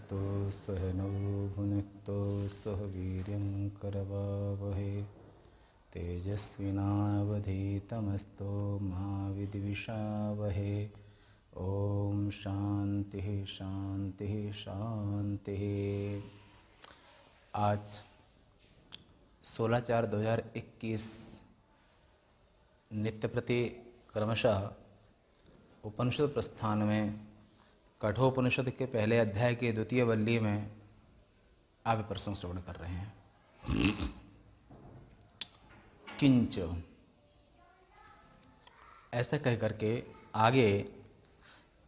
तो सहनौ भुनक्तो सह वीर्यं करवावहै तेजस्विनावधीतमस्तु मा विद्विषावहै। ओम शांति शांति शांति। आज 16/4/2021 नित्य प्रति क्रमशः उपनिषद प्रस्थान में कठोपनिषद के पहले अध्याय के द्वितीय वल्ली में आप प्रसंग श्रवण कर रहे हैं। किंच ऐसा कह करके आगे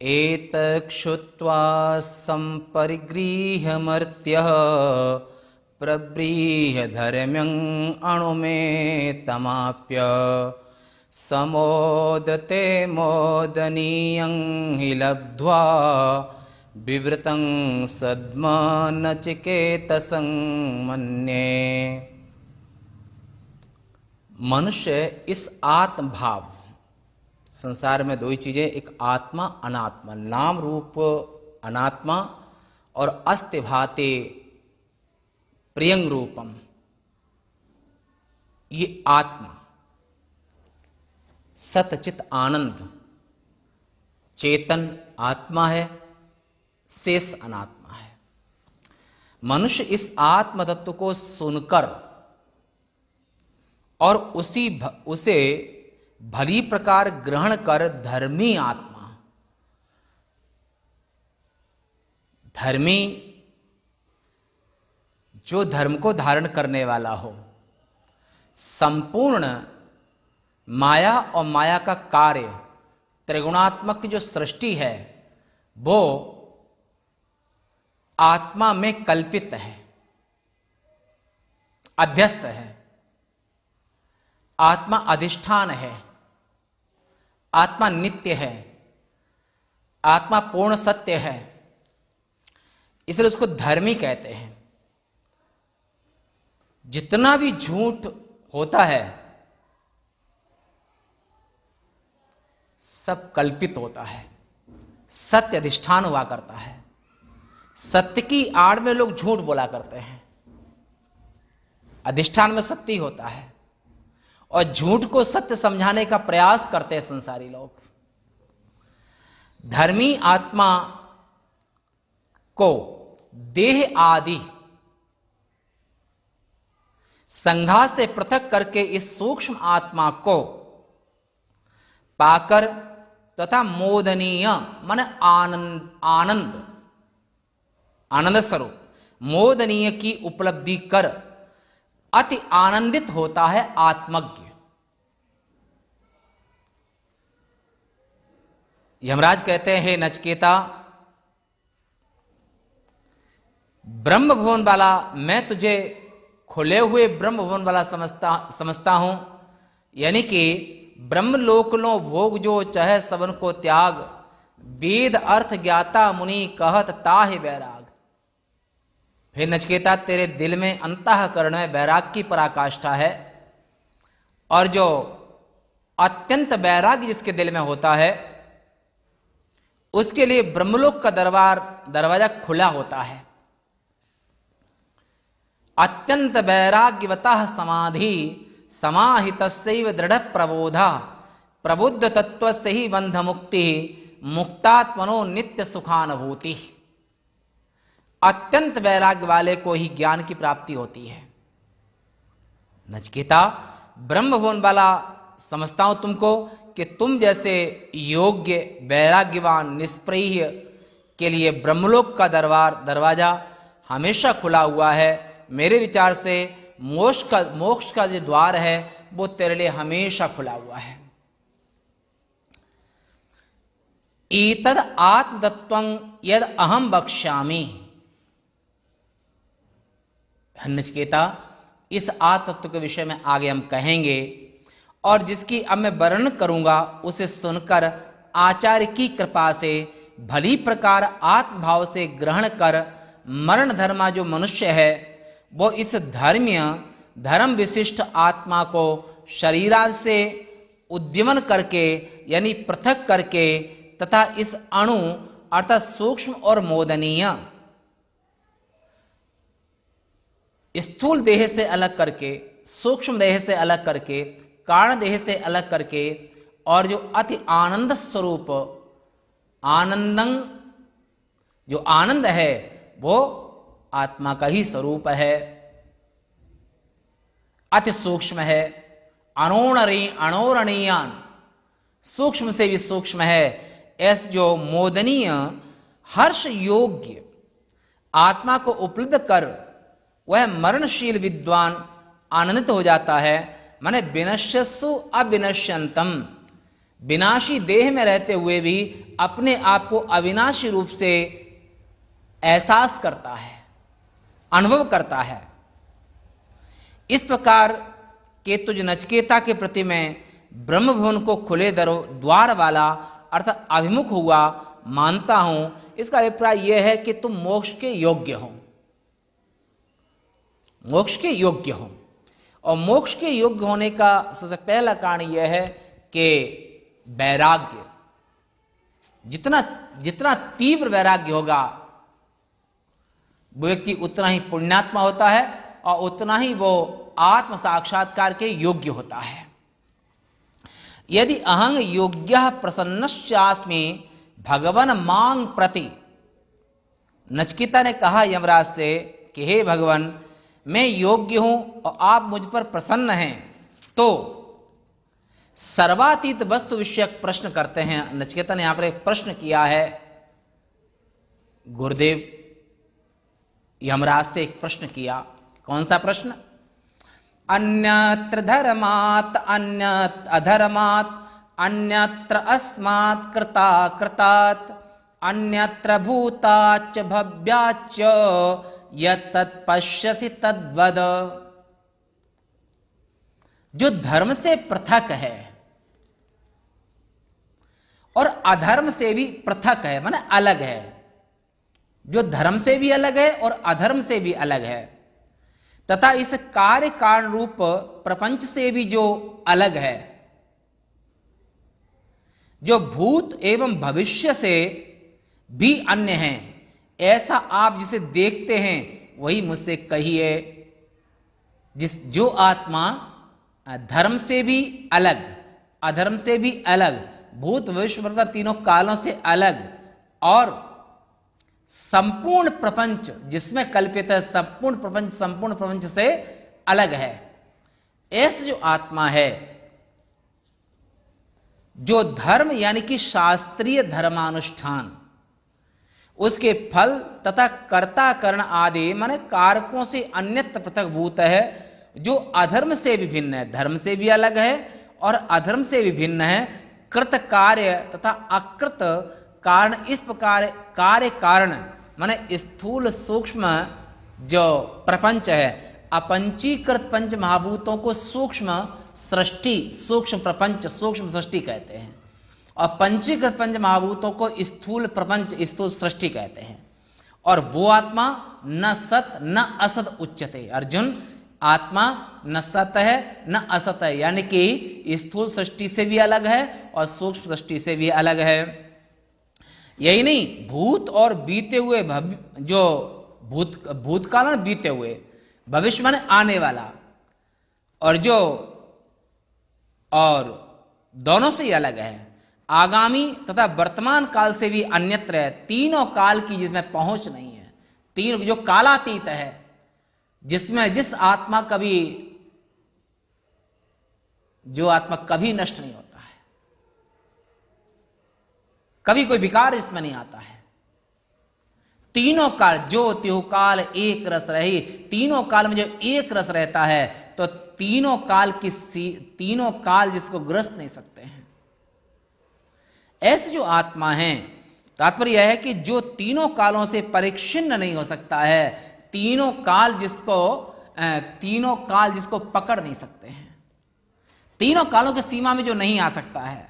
एतक्षुत्वा संपरिगृह्य मर्त्यः प्रब्रीह्य धर्म्यं अणुमेतमाप्य समोदते मोदनीयं हि लब्ध्वा विवृतं सद्म नचिकेतसं मन्ये। मनुष्य इस आत्मभाव, संसार में दो ही चीजें, एक आत्मा अनात्मा, नाम रूप अनात्मा और अस्ति भाते प्रियंग रूपम, ये आत्मा सतचित आनंद चेतन आत्मा है, शेष अनात्मा है। मनुष्य इस आत्म तत्व को सुनकर और उसे भली प्रकार ग्रहण कर धर्मी आत्मा, धर्मी जो धर्म को धारण करने वाला हो, संपूर्ण माया और माया का कार्य त्रिगुणात्मक जो सृष्टि है वो आत्मा में कल्पित है, अध्यस्त है। आत्मा अधिष्ठान है, आत्मा नित्य है, आत्मा पूर्ण सत्य है, इसलिए उसको धर्मी कहते हैं। जितना भी झूठ होता है सब कल्पित होता है, सत्य अधिष्ठान हुआ करता है। सत्य की आड़ में लोग झूठ बोला करते हैं, अधिष्ठान में सत्य ही होता है और झूठ को सत्य समझाने का प्रयास करते हैं संसारी लोग। धर्मी आत्मा को देह आदि संघात से पृथक करके इस सूक्ष्म आत्मा को पाकर तथा मोदनीय मन आनंद आनंद स्वरूप मोदनीय की उपलब्धि कर अति आनंदित होता है आत्मज्ञ। यमराज कहते हैं, हे नचिकेता, ब्रह्म भवन वाला, मैं तुझे खुले हुए ब्रह्म भवन वाला समझता हूं, यानी कि ब्रह्मलोक लो भोग जो चहे सबन को त्याग, वेद अर्थ ज्ञाता मुनि कहत ताहि वैराग। हे नचिकेता, तेरे दिल में अंतःकरण में वैराग की पराकाष्ठा है और जो अत्यंत वैराग्य जिसके दिल में होता है उसके लिए ब्रह्मलोक का दरवाजा खुला होता है। अत्यंत वैराग्यवतः समाधि समाहितस्यैव दृढ़ प्रबोधा प्रबुद्ध तत्वस्य ही बंध मुक्ति मुक्तात्मनो नित्य सुखानुभूति। अत्यंत वैराग्य वाले को ही ज्ञान की प्राप्ति होती है। नचिकेता, ब्रह्म भवन वाला समझता हूं तुमको कि तुम जैसे योग्य वैराग्यवान निष्प्रिय के लिए ब्रह्मलोक का दरवाजा हमेशा खुला हुआ है। मेरे विचार से मोक्ष का जो द्वार है वो तेरे लिए हमेशा खुला हुआ है। एतद आत्मतत्वं यद अहम वक्ष्यामि। नचिकेता, इस आत्मतत्व के विषय में आगे हम कहेंगे और जिसकी अब मैं वर्णन करूंगा उसे सुनकर आचार्य की कृपा से भली प्रकार आत्मभाव से ग्रहण कर मरण धर्मा जो मनुष्य है वो इस धर्म विशिष्ट आत्मा को शरीरांश से उद्यमन करके यानी पृथक करके तथा इस अणु अर्थात सूक्ष्म और मोदनीय स्थूल देह से अलग करके, सूक्ष्म देह से अलग करके, कारण देह से अलग करके, और जो अति आनंद स्वरूप आनंदं, जो आनंद है वो आत्मा का ही स्वरूप है, अति सूक्ष्म है, अणोरणीयान, सूक्ष्म से भी सूक्ष्म है। ऐसे जो मोदनीय हर्ष योग्य आत्मा को उपलब्ध कर वह मरणशील विद्वान आनंदित हो जाता है। माने विनश्यसु अविनश्यंतम, विनाशी देह में रहते हुए भी अपने आप को अविनाशी रूप से एहसास करता है, अनुभव करता है। इस प्रकार केतुज नचिकेता के प्रति मैं ब्रह्म भवन को खुले द्वार वाला अर्थात अभिमुख हुआ मानता हूं। इसका अभिप्राय यह है कि तुम मोक्ष के योग्य हो, मोक्ष के योग्य हो। और मोक्ष के योग्य होने का सबसे पहला कारण यह है कि वैराग्य, जितना जितना तीव्र वैराग्य होगा वो व्यक्ति उतना ही पुण्यात्मा होता है और उतना ही वो आत्म साक्षात्कार के योग्य होता है। यदि अहं योग्यः प्रसन्नश्चास्मि भगवन मांग प्रति, नचिकेता ने कहा यमराज से कि हे भगवान, मैं योग्य हूं और आप मुझ पर प्रसन्न हैं। तो सर्वातीत वस्तु विषयक प्रश्न करते हैं। नचिकेता ने यहां पर एक प्रश्न किया है, गुरुदेव यमराज से एक प्रश्न किया। कौन सा प्रश्न? अन्यत्र धर्मात् अन्यत्र अधर्मात् अन्यत्र अस्मात् कृता कृतात् अन्यत्र भूताच्च भव्याच्च यत्तत् पश्यसि तद्वद। जो धर्म से पृथक है और अधर्म से भी पृथक है, माने अलग है, जो धर्म से भी अलग है और अधर्म से भी अलग है, तथा इस कार्य कारण रूप प्रपंच से भी जो अलग है, जो भूत एवं भविष्य से भी अन्य है, ऐसा आप जिसे देखते हैं वही मुझसे कहिए। जो आत्मा धर्म से भी अलग, अधर्म से भी अलग, भूत भविष्य वर्तमान तीनों कालों से अलग और संपूर्ण प्रपंच जिसमें कल्पित है, संपूर्ण प्रपंच से अलग है, ऐसे जो आत्मा है, जो धर्म यानी कि शास्त्रीय धर्मानुष्ठान, उसके फल तथा कर्ता करण आदि माने कारकों से अन्यत्र पृथक भूत है, जो अधर्म से भी भिन्न है, धर्म से भी अलग है और अधर्म से भी भिन्न है। कृत कार्य तथा अकृत कारण, इस प्रकार कार्य कारण माने स्थूल सूक्ष्म जो प्रपंच है, अपंचीकृत पंच महाभूतों को सूक्ष्म सृष्टि, सूक्ष्म प्रपंच, सूक्ष्म सृष्टि कहते हैं, और पंचीकृत पंच महाभूतों को स्थूल प्रपंच, स्थूल सृष्टि कहते हैं। और वो आत्मा न सत न असत उच्यते। अर्जुन, आत्मा न सत है न असत है, यानी कि स्थूल सृष्टि से भी अलग है और सूक्ष्म सृष्टि से भी अलग है। यही नहीं, भूत और बीते हुए जो भूतकाल में बीते हुए, भविष्य माने आने वाला, और जो और दोनों से ही अलग है, आगामी तथा वर्तमान काल से भी अन्यत्र है। तीनों काल की जिसमें पहुंच नहीं है, तीन जो कालातीत है, जिसमें जिस आत्मा कभी, जो आत्मा कभी नष्ट नहीं होता है, कभी कोई विकार इसमें नहीं आता है। तीनों काल जो त्यों काल एक रस रही, तीनों काल में जो एक रस रहता है, तो तीनों काल जिसको ग्रस्त नहीं सकते हैं, ऐसे जो आत्मा है, तात्पर्य यह है कि जो तीनों कालों से परिच्छिन्न नहीं हो सकता है, तीनों काल जिसको पकड़ नहीं सकते हैं, तीनों कालों की सीमा में जो नहीं आ सकता है,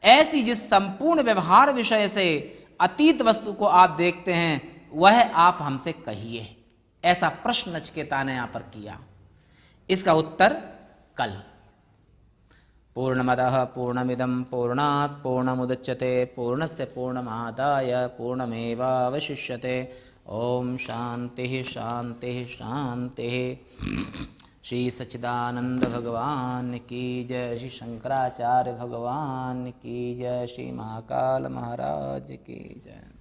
ऐसी जिस संपूर्ण व्यवहार विषय से अतीत वस्तु को आप देखते हैं, वह आप हमसे कहिए। ऐसा प्रश्न नचिकेता ने यहां पर किया। इसका उत्तर कल। पूर्णमदः पूर्णमिदं पूर्णात् पूर्णमुदच्यते पूर्णस्य पूर्णमादाय पूर्णमेवावशिष्यते। ओम शांति शांति शांति। श्री सच्चिदानंद भगवान की जय, श्री शंकराचार्य भगवान की जय, श्री महाकाल महाराज की जय।